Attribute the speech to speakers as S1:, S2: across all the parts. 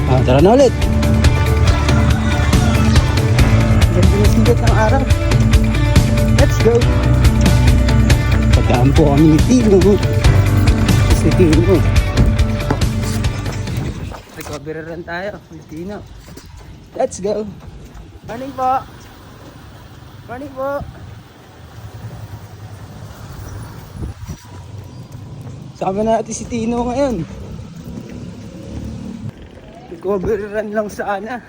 S1: Tara na ulit. Ganda na sigat ng araw. Let's go. Pagkaan po kami ni Tino. Si Tino. Recovery run tayo ni Tino. Let's go. Morning po. Morning po. Sama natin si Tino ngayon. Recovery run lang sana.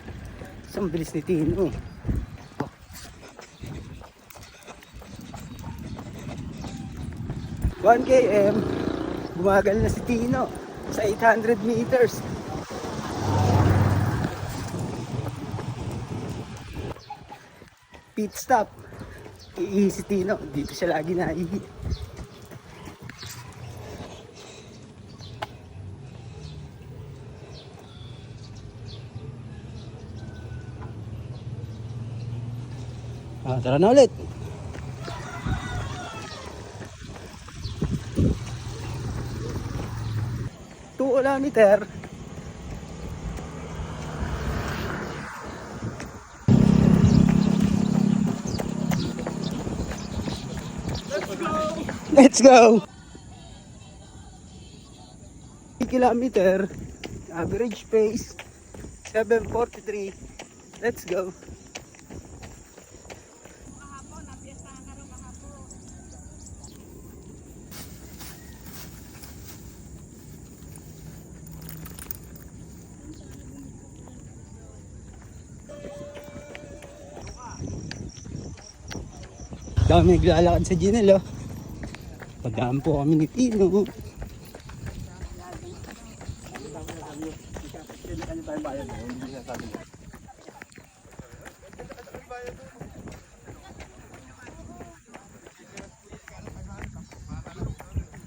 S1: Isang bilis ni Tino. One km. Bumagal na si Tino sa 800 meters. Pit stop. Iihi si Tino. Dito siya lagi naihi. Tara na ulit. Kilometer. Let's go. 3 kilometer. Average pace 7:43. Let's go. Dami naglalakad sa Ginel, oh. Padaan po kami ni Tino.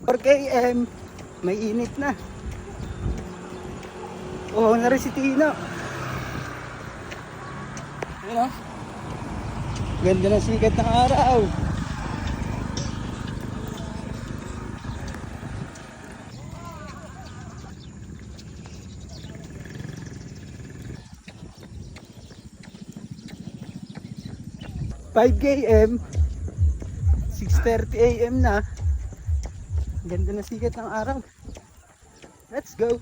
S1: For km, may init na. Oo, na rin si Tino. Ayun, oh. Ganda ng sikat ng araw. Five km, 6:30 AM na. Ganda ng sikat ng araw. Let's go.